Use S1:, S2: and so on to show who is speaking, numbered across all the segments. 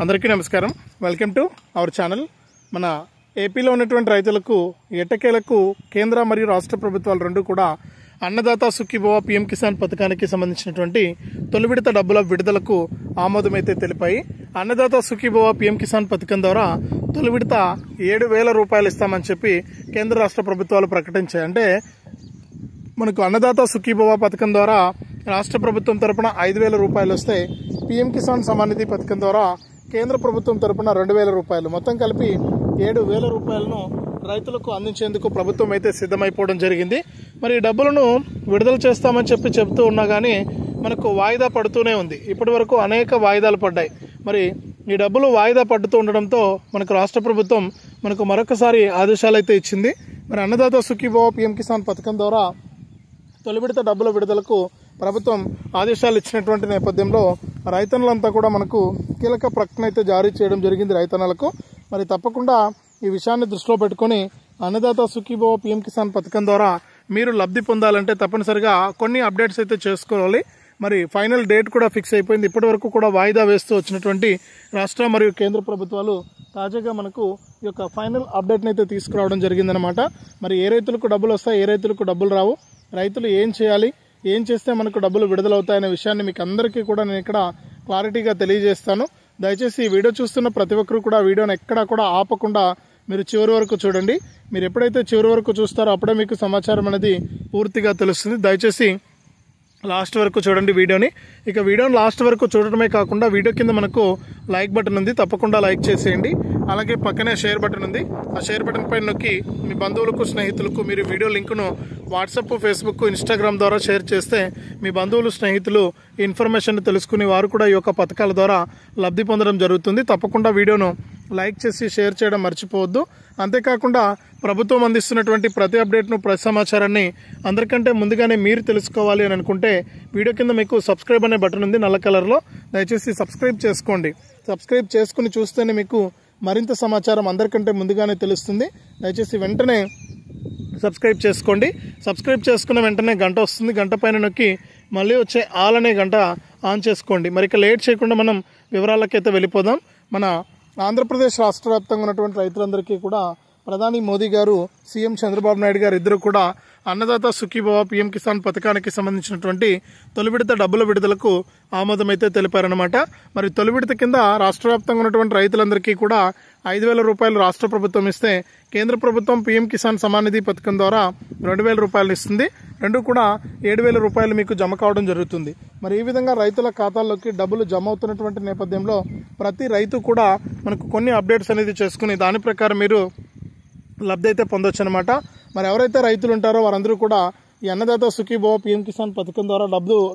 S1: అందరికీ నమస్కారం. Welcome to our channel. మన ఏపీలో ఉన్నటువంటి రైతులకు ఎట్టకేలకు కేంద్ర మరియు రాష్ట్ర ప్రభుత్వాలు రెండు కూడా అన్నదాత సుఖీభవ పీఎం కిసాన్ పథకానికి సంబంధించినటువంటి తొలి విడత డబ్బుల విడుదలకు ఆమోదమైతే తెలిపాయి. అన్నదాత సుఖీభవ పీఎం కిసాన్ పథకం ద్వారా తొలి విడత 7,000 రూపాయలు ఇస్తామని చెప్పి కేంద్ర రాష్ట్ర ప్రభుత్వాలు ప్రకటించాయి. అంటే మనకు అన్నదాత సుఖీభవ పథకం ద్వారా రాష్ట్ర ప్రభుత్వం తరపున 5,000 రూపాయలు వస్తే పీఎం కిసాన్ సమ్మాన్ నిధి పథకం ద్వారా కేంద్ర ప్రభుత్వం తరపున 2,000 రూపాయలు, మొత్తం కలిపి 7,000 రూపాయలను రైతులకు అందించేందుకు ప్రభుత్వం అయితే సిద్ధమైపోవడం జరిగింది. మరి ఈ డబ్బులను విడుదల చేస్తామని చెప్తూ ఉన్నా కానీ మనకు వాయిదా పడుతూనే ఉంది. ఇప్పటి వరకు అనేక వాయిదాలు పడ్డాయి. మరి ఈ డబ్బులు వాయిదా పడుతూ ఉండడంతో మనకు రాష్ట్ర ప్రభుత్వం మనకు మరొకసారి ఆదేశాలు అయితే ఇచ్చింది. మరి అన్నదాత సుఖీభవ పీఎం కిసాన్ పథకం ద్వారా తొలి విడత డబ్బుల విడుదలకు ప్రభుత్వం ఆదేశాలు ఇచ్చినటువంటి నేపథ్యంలో రైతన్నులంతా కూడా మనకు కీలక ప్రకటన అయితే జారీ చేయడం జరిగింది రైతన్నలకు. మరి తప్పకుండా ఈ విషయాన్ని దృష్టిలో పెట్టుకుని అన్నదాత సుఖీభవ పీఎం కిసాన్ పథకం ద్వారా మీరు లబ్ధి పొందాలంటే తప్పనిసరిగా కొన్ని అప్డేట్స్ అయితే చేసుకోవాలి. మరి ఫైనల్ డేట్ కూడా ఫిక్స్ అయిపోయింది. ఇప్పటి వరకు కూడా వాయిదా వేస్తూ వచ్చినటువంటి రాష్ట్ర మరియు కేంద్ర ప్రభుత్వాలు తాజాగా మనకు ఈ యొక్క ఫైనల్ అప్డేట్ని అయితే తీసుకురావడం జరిగిందనమాట. మరి ఏ రైతులకు డబ్బులు వస్తాయి, ఏ రైతులకు డబ్బులు రావు, రైతులు ఏం చేయాలి, ఏం చేస్తే మనకు డబ్బులు విడుదలవుతాయనే విషయాన్ని మీకు అందరికీ కూడా నేను ఇక్కడ క్లారిటీగా తెలియజేస్తాను. దయచేసి ఈ వీడియో చూస్తున్న ప్రతి ఒక్కరు కూడా వీడియోని ఎక్కడా కూడా ఆపకుండా మీరు చివరి వరకు చూడండి. మీరు ఎప్పుడైతే చివరి వరకు చూస్తారో అప్పుడే మీకు సమాచారం అనేది పూర్తిగా తెలుస్తుంది. దయచేసి లాస్ట్ వరకు చూడండి వీడియోని. ఇక వీడియోని లాస్ట్ వరకు చూడటమే కాకుండా వీడియో కింద మనకు లైక్ బటన్ ఉంది, తప్పకుండా లైక్ చేసేయండి. అలాగే పక్కనే షేర్ బటన్ ఉంది, ఆ షేర్ బటన్ పైన నొక్కి మీ బంధువులకు స్నేహితులకు మీరు వీడియో లింకును వాట్సాప్, ఫేస్బుక్, ఇన్స్టాగ్రామ్ ద్వారా షేర్ చేస్తే మీ బంధువులు స్నేహితులు ఈ ఇన్ఫర్మేషన్ తెలుసుకుని వారు కూడా ఈ యొక్క పథకాల ద్వారా లబ్ధి పొందడం జరుగుతుంది. తప్పకుండా వీడియోను లైక్ చేసి షేర్ చేయడం మర్చిపోవద్దు. అంతేకాకుండా ప్రభుత్వం అందిస్తున్నటువంటి ప్రతి అప్డేట్ను, ప్రతి సమాచారాన్ని అందరికంటే ముందుగానే మీరు తెలుసుకోవాలి అని అనుకుంటే వీడియో కింద మీకు సబ్స్క్రైబ్ అనే బటన్ ఉంది నల్ల కలర్లో. దయచేసి సబ్స్క్రైబ్ చేసుకోండి. సబ్స్క్రైబ్ చేసుకుని చూస్తేనే మీకు మరింత సమాచారం అందరికంటే ముందుగానే తెలుస్తుంది. దయచేసి వెంటనే సబ్స్క్రైబ్ చేసుకోండి. సబ్స్క్రైబ్ చేసుకున్న వెంటనే గంట వస్తుంది, గంట పైన నొక్కి మళ్ళీ వచ్చే ఆల్ అనే గంట ఆన్ చేసుకోండి. మరి ఇక లేట్ చేయకుండా మనం వివరాలకైతే వెళ్ళిపోదాం. మన ఆంధ్రప్రదేశ్ రాష్ట్ర వ్యాప్తంగా ఉన్నటువంటి రైతులందరికీ కూడా ప్రధాని మోదీ గారు, సీఎం చంద్రబాబు నాయుడు గారు ఇద్దరు కూడా అన్నదాత సుఖీభవ పీఎం కిసాన్ పథకానికి సంబంధించినటువంటి తొలి విడత డబ్బుల విడుదలకు ఆమోదమైతే తెలిపారనమాట. మరి తొలి విడత కింద రాష్ట్ర వ్యాప్తంగా ఉన్నటువంటి రైతులందరికీ కూడా 5,000 రూపాయలు రాష్ట్ర ప్రభుత్వం ఇస్తే కేంద్ర ప్రభుత్వం పీఎం కిసాన్ సమ్మాన్ నిధి పథకం ద్వారా 2,000 రూపాయలు ఇస్తుంది. రెండు కూడా 7,000 రూపాయలు మీకు జమ కావడం జరుగుతుంది. మరి ఈ విధంగా రైతుల ఖాతాల్లోకి డబ్బులు జమ అవుతున్నటువంటి నేపథ్యంలో ప్రతి రైతు కూడా మనకు కొన్ని అప్డేట్స్ అనేది చేసుకుని దాని ప్రకారం మీరు లబ్ధి అయితే పొందొచ్చు అనమాట. మరి ఎవరైతే రైతులు ఉంటారో వారందరూ కూడా ఈ అన్నదాత సుఖీభవ పీఎం కిసాన్ పథకం ద్వారా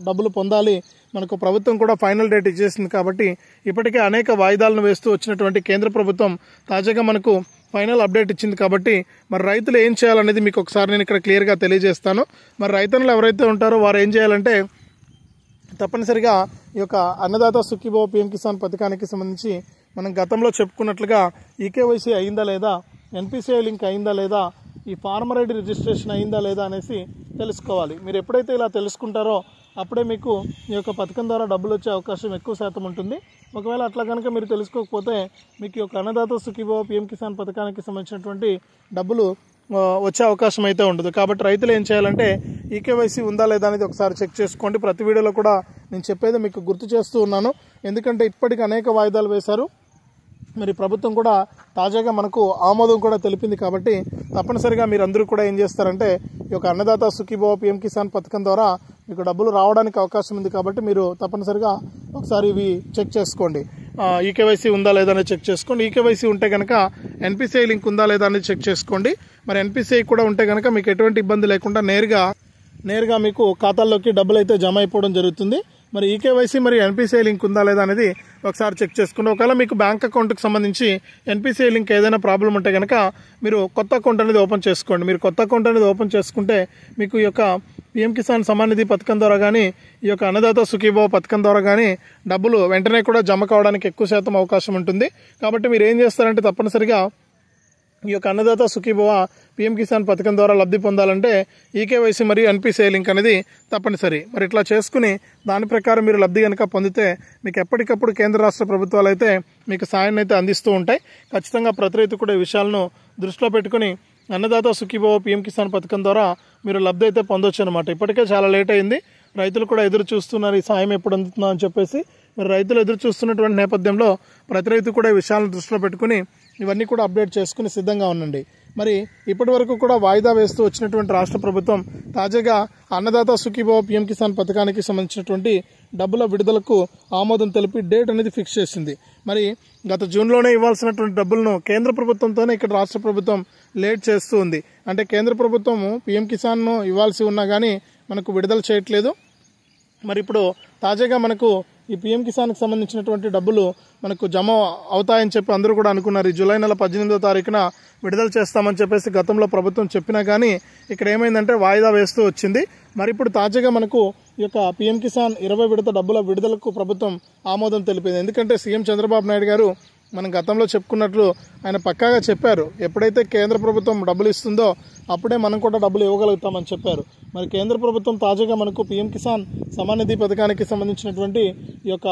S1: డబ్బులు పొందాలి. మనకు ప్రభుత్వం కూడా ఫైనల్ డేట్ ఇచ్చేసింది కాబట్టి ఇప్పటికే అనేక వాయిదాలను వేస్తూ వచ్చినటువంటి కేంద్ర ప్రభుత్వం తాజాగా మనకు ఫైనల్ అప్డేట్ ఇచ్చింది కాబట్టి మరి రైతులు ఏం చేయాలనేది మీకు ఒకసారి నేను ఇక్కడ క్లియర్గా తెలియజేస్తాను. మరి రైతన్నులు ఎవరైతే ఉంటారో వారు ఏం చేయాలంటే తప్పనిసరిగా ఈ యొక్క అన్నదాత సుఖీభవ పీఎం కిసాన్ పథకానికి సంబంధించి మనం గతంలో చెప్పుకున్నట్లుగా ఈకేవైసీ అయిందా లేదా, ఎన్పిసిఐ లింక్ అయిందా లేదా, ఈ ఫార్మర్ ఐడి రిజిస్ట్రేషన్ అయిందా లేదా అనేసి తెలుసుకోవాలి. మీరు ఎప్పుడైతే ఇలా తెలుసుకుంటారో అప్పుడే మీకు ఈ యొక్క పథకం ద్వారా డబ్బులు వచ్చే అవకాశం ఎక్కువ శాతం ఉంటుంది. ఒకవేళ అట్లా కనుక మీరు తెలుసుకోకపోతే మీకు ఈ యొక్క అన్నదాత సుఖీభవ పీఎం కిసాన్ పథకానికి సంబంధించినటువంటి డబ్బులు వచ్చే అవకాశం అయితే ఉండదు. కాబట్టి రైతులు ఏం చేయాలంటే ఈకేవైసీ ఉందా లేదా అనేది ఒకసారి చెక్ చేసుకోండి. ప్రతి వీడియోలో కూడా నేను చెప్పేది మీకు గుర్తు చేస్తూ ఉన్నాను, ఎందుకంటే ఇప్పటికి అనేక వాయిదాలు వేశారు. మరి ప్రభుత్వం కూడా తాజాగా మనకు ఆమోదం కూడా తెలిపింది కాబట్టి తప్పనిసరిగా మీరందరూ కూడా ఏం చేస్తారంటే ఈ యొక్క అన్నదాత సుఖీభవ పీఎం కిసాన్ పథకం ద్వారా మీకు డబ్బులు రావడానికి అవకాశం ఉంది కాబట్టి మీరు తప్పనిసరిగా ఒకసారి ఇవి చెక్ చేసుకోండి. ఈకేవైసీ ఉందా లేదా అనేది చెక్ చేసుకోండి. ఈకేవైసీ ఉంటే కనుక ఎన్పిసిఐ లింక్ ఉందా లేదా అనేది చెక్ చేసుకోండి. మరి ఎన్పిసిఐ కూడా ఉంటే కనుక మీకు ఎటువంటి ఇబ్బంది లేకుండా నేరుగా మీకు ఖాతాల్లోకి డబ్బులు అయితే జమ అయిపోవడం జరుగుతుంది. మరి ఈకేవైసీ మరియు ఎన్పిసిఐ లింక్ ఉందా లేదా అనేది ఒకసారి చెక్ చేసుకోండి. ఒకవేళ మీకు బ్యాంక్ అకౌంట్కి సంబంధించి ఎన్పిసిఐ లింక్ ఏదైనా ప్రాబ్లం ఉంటే కనుక మీరు కొత్త అకౌంట్ అనేది ఓపెన్ చేసుకోండి. మీరు కొత్త అకౌంట్ అనేది ఓపెన్ చేసుకుంటే మీకు ఈ యొక్క పీఎం కిసాన్ సమ్మాన్ నిధి పథకం ద్వారా కానీ ఈ యొక్క అన్నదాత సుఖీభవ పథకం ద్వారా కానీ డబ్బులు వెంటనే కూడా జమ కావడానికి ఎక్కువ శాతం అవకాశం ఉంటుంది. కాబట్టి మీరు ఏం చేస్తారంటే తప్పనిసరిగా ఈ యొక్క అన్నదాత సుఖీభవ పీఎం కిసాన్ పథకం ద్వారా లబ్ధి పొందాలంటే ఈకేవైసీ మరియు ఎన్పిసిఐ లింక్ అనేది తప్పనిసరి. మరి ఇట్లా చేసుకుని దాని ప్రకారం మీరు లబ్ధి కనుక పొందితే మీకు ఎప్పటికప్పుడు కేంద్ర రాష్ట్ర ప్రభుత్వాలు అయితే మీకు సాయాన్ని అయితే అందిస్తూ ఉంటాయి. ఖచ్చితంగా ప్రతి రైతు కూడా ఈ విషయాలను దృష్టిలో పెట్టుకుని అన్నదాత సుఖీభవ పీఎం కిసాన్ పథకం ద్వారా మీరు లబ్ధి అయితే పొందొచ్చు అనమాట. ఇప్పటికే చాలా లేట్ అయింది, రైతులు కూడా ఎదురు చూస్తున్నారు ఈ సాయం ఎప్పుడు అందుతుందా అని చెప్పేసి. మరి రైతులు ఎదురు చూస్తున్నటువంటి నేపథ్యంలో ప్రతి రైతు కూడా ఈ విషయాలను దృష్టిలో పెట్టుకుని ఇవన్నీ కూడా అప్డేట్ చేసుకుని సిద్ధంగా ఉండండి. మరి ఇప్పటి వరకు కూడా వాయిదా వేస్తూ వచ్చినటువంటి రాష్ట్ర ప్రభుత్వం తాజాగా అన్నదాత సుఖీభవ పీఎం కిసాన్ పథకానికి సంబంధించినటువంటి డబ్బుల విడుదలకు ఆమోదం తెలిపి డేట్ అనేది ఫిక్స్ చేసింది. మరి గత జూన్లోనే ఇవ్వాల్సినటువంటి డబ్బులను కేంద్ర ప్రభుత్వంతోనే ఇక్కడ రాష్ట్ర ప్రభుత్వం లేట్ చేస్తూ ఉంది. అంటే కేంద్ర ప్రభుత్వం పీఎం కిసాన్ను ఇవ్వాల్సి ఉన్నా కానీ మనకు విడుదల చేయట్లేదు. మరి ఇప్పుడు తాజాగా మనకు ఈ పీఎం కిసాన్కి సంబంధించినటువంటి డబ్బులు మనకు జమ అవుతాయని చెప్పి అందరూ కూడా అనుకున్నారు. ఈ జూలై నెల 18వ తారీఖున విడుదల చేస్తామని చెప్పేసి గతంలో ప్రభుత్వం చెప్పినా కానీ ఇక్కడ ఏమైందంటే వాయిదా వేస్తూ వచ్చింది. మరి ఇప్పుడు తాజాగా మనకు ఈ యొక్క పీఎం కిసాన్ 20 విడత డబ్బుల విడుదలకు ప్రభుత్వం ఆమోదం తెలిపింది. ఎందుకంటే సీఎం చంద్రబాబు నాయుడు గారు మనం గతంలో చెప్పుకున్నట్లు ఆయన పక్కాగా చెప్పారు, ఎప్పుడైతే కేంద్ర ప్రభుత్వం డబ్బులు ఇస్తుందో అప్పుడే మనం కూడా డబ్బులు ఇవ్వగలుగుతామని చెప్పారు. మరి కేంద్ర ప్రభుత్వం తాజాగా మనకు పీఎం కిసాన్ సమాన్ నిధి పథకానికి సంబంధించినటువంటి ఈ యొక్క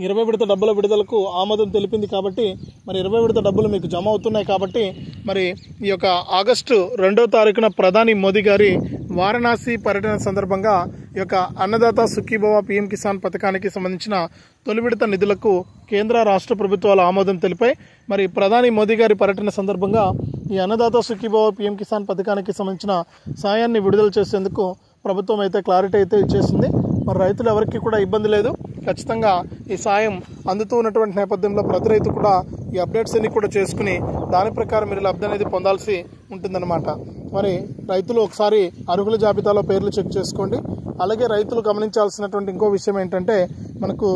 S1: 20 విడత డబ్బుల విడుదలకు ఆమోదం తెలిపింది. కాబట్టి మరి 20 విడత డబ్బులు మీకు జమ అవుతున్నాయి. కాబట్టి మరి ఈ యొక్క ఆగస్టు 2వ తారీఖున ప్రధాని మోదీ గారి వారణాసి పర్యటన సందర్భంగా ఈ యొక్క అన్నదాత సుఖీభవ పీఎం కిసాన్ పథకానికి సంబంధించిన తొలి విడత నిధులకు కేంద్ర రాష్ట్ర ప్రభుత్వాలు ఆమోదం తెలిపాయి. మరి ప్రధాని మోదీ గారి పర్యటన సందర్భంగా ఈ అన్నదాత సుఖీభవ పీఎం కిసాన్ పథకానికి సంబంధించిన సాయాన్ని విడుదల చేసేందుకు ప్రభుత్వం అయితే క్లారిటీ అయితే ఇచ్చేసింది. మరి రైతులు ఎవరికి కూడా ఇబ్బంది లేదు, ఖచ్చితంగా ఈ సాయం అందుతూ ఉన్నటువంటి నేపథ్యంలో ప్రతి రైతు కూడా ఈ అప్డేట్స్ అన్ని కూడా చేసుకుని దాని ప్రకారం మీరు లబ్ధి అనేది పొందాల్సి ఉంటుందన్నమాట. మరి రైతులు ఒకసారి అర్హుల జాబితాలో పేర్లు చెక్ చేసుకోండి. అలాగే రైతులు గమనించాల్సినటువంటి ఇంకో విషయం ఏంటంటే మనకు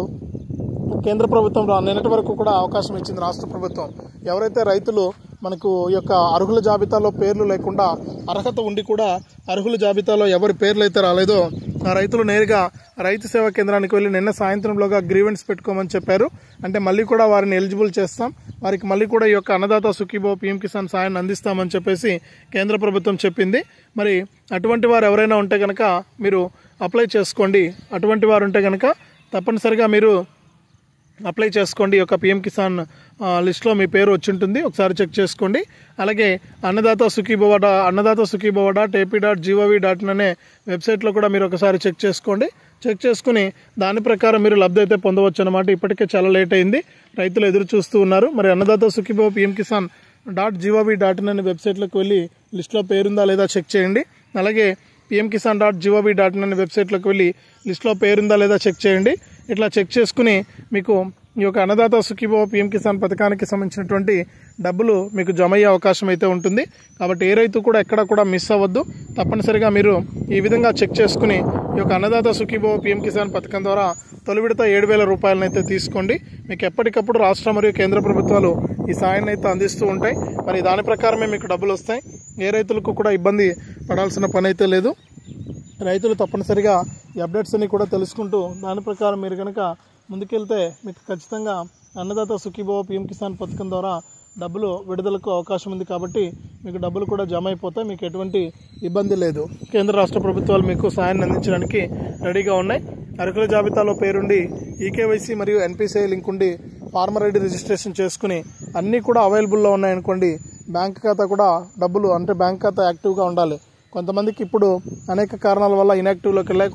S1: కేంద్ర ప్రభుత్వం నిన్నటి వరకు కూడా అవకాశం ఇచ్చింది రాష్ట్ర ప్రభుత్వం. ఎవరైతే రైతులు మనకు ఈ యొక్క అర్హుల జాబితాలో పేర్లు లేకుండా అర్హత ఉండి కూడా అర్హుల జాబితాలో ఎవరి పేర్లు అయితే రాలేదో ఆ రైతులు నేరుగా రైతు సేవా కేంద్రానికి వెళ్ళి నిన్న సాయంత్రంలోగా గ్రీవెన్స్ పెట్టుకోమని చెప్పారు. అంటే మళ్ళీ కూడా వారిని ఎలిజిబుల్ చేస్తాం, వారికి మళ్ళీ కూడా ఈ యొక్క అన్నదాత సుఖీభవ పీఎం కిసాన్ సాయాన్ని అందిస్తామని చెప్పేసి కేంద్ర ప్రభుత్వం చెప్పింది. మరి అటువంటి వారు ఎవరైనా ఉంటే కనుక మీరు అప్లై చేసుకోండి. అటువంటి వారు ఉంటే కనుక తప్పనిసరిగా మీరు అప్లై చేసుకోండి. ఈ యొక్క పీఎం కిసాన్ లిస్ట్లో మీ పేరు వచ్చి ఉంటుంది, ఒకసారి చెక్ చేసుకోండి. అలాగే అన్నదాత sukhibhava.ap.gov.in అనే వెబ్సైట్లో కూడా మీరు ఒకసారి చెక్ చేసుకోండి. చెక్ చేసుకుని దాని ప్రకారం మీరు లబ్ధి అయితే పొందవచ్చు అనమాట. ఇప్పటికే చాలా లేట్ అయింది, రైతులు ఎదురు చూస్తూ ఉన్నారు. మరి అన్నదాత సుఖీభవ పీఎం కిసాన్ .gov.in అనే వెబ్సైట్లోకి వెళ్ళి లిస్ట్లో పేరుందా లేదా చెక్ చేయండి. అలాగే pmkisan.gov.in అనే వెబ్సైట్లోకి వెళ్ళి లిస్ట్లో పేరుందా లేదా చెక్ చేయండి. ఇట్లా చెక్ చేసుకుని మీకు ఈ యొక్క అన్నదాత సుఖీభవ పీఎం కిసాన్ పథకానికి సంబంధించినటువంటి డబ్బులు మీకు జమ అయ్యే అవకాశం అయితే ఉంటుంది. కాబట్టి ఏ రైతు కూడా ఎక్కడ కూడా మిస్ అవ్వద్దు. తప్పనిసరిగా మీరు ఈ విధంగా చెక్ చేసుకుని ఈ యొక్క అన్నదాత సుఖీభవ పీఎం కిసాన్ పథకం ద్వారా తొలి విడత 7,000 రూపాయలను అయితే తీసుకోండి. మీకు ఎప్పటికప్పుడు రాష్ట్ర మరియు కేంద్ర ప్రభుత్వాలు ఈ సాయాన్ని అయితే అందిస్తూ ఉంటాయి. మరి దాని ప్రకారమే మీకు డబ్బులు వస్తాయి. ఏ రైతులకు కూడా ఇబ్బంది పడాల్సిన పని అయితే లేదు. రైతులు తప్పనిసరిగా ఈ అప్డేట్స్ అన్ని కూడా తెలుసుకుంటూ దాని ప్రకారం మీరు కనుక ముందుకెళ్తే మీకు ఖచ్చితంగా అన్నదాత సుఖీభవ పీఎం కిసాన్ పథకం ద్వారా డబ్బులు విడుదలకు అవకాశం ఉంది. కాబట్టి మీకు డబ్బులు కూడా జమ అయిపోతాయి, మీకు ఎటువంటి ఇబ్బంది లేదు. కేంద్ర రాష్ట్ర ప్రభుత్వాలు మీకు సాయాన్ని అందించడానికి రెడీగా ఉన్నాయి. అర్హుల జాబితాలో పేరుండి ఈకేవైసీ మరియు ఎన్పిసిఐ లింక్ ఉండి ఫార్మర్ ఐడి రిజిస్ట్రేషన్ చేసుకుని అన్నీ కూడా అవైలబుల్లో ఉన్నాయనుకోండి, బ్యాంక్ ఖాతా కూడా డబ్బులు అంటే బ్యాంక్ ఖాతా యాక్టివ్గా ఉండాలి. కొంతమందికి ఇప్పుడు అనేక కారణాల వల్ల ఇన్యాక్టివ్లోకి వెళ్ళాయి,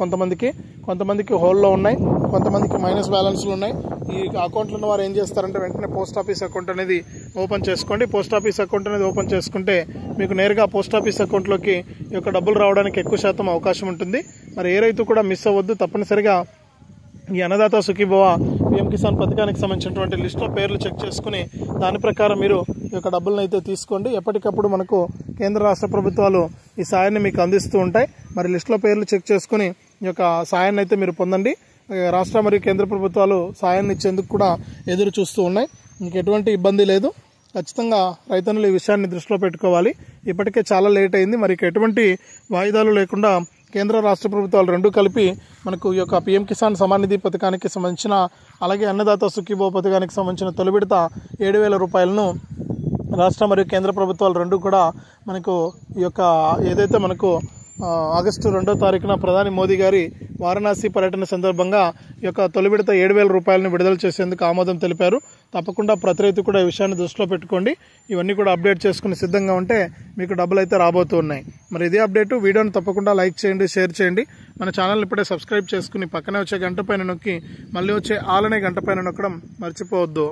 S1: కొంతమందికి హోల్లో ఉన్నాయి, కొంతమందికి మైనస్ బ్యాలెన్స్లు ఉన్నాయి. ఈ అకౌంట్లు ఉన్న వారు ఏం చేస్తారంటే వెంటనే పోస్ట్ ఆఫీస్ అకౌంట్ అనేది ఓపెన్ చేసుకోండి. పోస్ట్ ఆఫీస్ అకౌంట్ అనేది ఓపెన్ చేసుకుంటే మీకు నేరుగా పోస్ట్ ఆఫీస్ అకౌంట్లోకి ఈ యొక్క డబ్బులు రావడానికి ఎక్కువ శాతం అవకాశం ఉంటుంది. మరి ఏ రైతు కూడా మిస్ అవ్వద్దు. తప్పనిసరిగా ఈ అన్నదాత సుఖీభవ పీఎం కిసాన్ పథకానికి సంబంధించినటువంటి లిస్ట్లో పేర్లు చెక్ చేసుకుని దాని ప్రకారం మీరు ఈ యొక్క డబ్బులను అయితే తీసుకోండి. ఎప్పటికప్పుడు మనకు కేంద్ర రాష్ట్ర ప్రభుత్వాలు ఈ సాయాన్ని మీకు అందిస్తూ ఉంటాయి. మరి లిస్టులో పేర్లు చెక్ చేసుకుని ఈ యొక్క సాయాన్ని అయితే మీరు పొందండి. రాష్ట్ర మరియు కేంద్ర ప్రభుత్వాలు సాయాన్ని ఇచ్చేందుకు కూడా ఎదురు చూస్తూ ఉన్నాయి. మీకు ఎటువంటి ఇబ్బంది లేదు. ఖచ్చితంగా రైతన్నులు ఈ విషయాన్ని దృష్టిలో పెట్టుకోవాలి. ఇప్పటికే చాలా లేట్ అయింది. మరి ఎటువంటి వాయిదాలు లేకుండా కేంద్ర రాష్ట్ర ప్రభుత్వాలు రెండూ కలిపి మనకు ఈ యొక్క పీఎం కిసాన్ సమాన్ నిధి పథకానికి సంబంధించిన అలాగే అన్నదాత సుఖీభవ పథకానికి సంబంధించిన తొలి విడత 7,000 రూపాయలను రాష్ట్ర మరియు కేంద్ర ప్రభుత్వాలు రెండు కూడా మనకు ఈ యొక్క ఏదైతే మనకు ఆగస్టు 2వ తారీఖున ప్రధాని మోదీ గారి వారణాసి పర్యటన సందర్భంగా ఈ యొక్క తొలి విడత 7,000 రూపాయలను విడుదల చేసేందుకు ఆమోదం తెలిపారు. తప్పకుండా ప్రతి రైతు కూడా ఈ విషయాన్ని దృష్టిలో పెట్టుకోండి. ఇవన్నీ కూడా అప్డేట్ చేసుకుని సిద్ధంగా ఉంటే మీకు డబ్బులు అయితే రాబోతూ ఉన్నాయి. మరి ఇదే అప్డేట్ వీడియోని తప్పకుండా లైక్ చేయండి, షేర్ చేయండి. మన ఛానల్ని ఇప్పుడే సబ్స్క్రైబ్ చేసుకుని పక్కనే వచ్చే గంట పైన నొక్కి మళ్ళీ వచ్చే ఆల్ అనే గంట పైన నొక్కడం మర్చిపోవద్దు.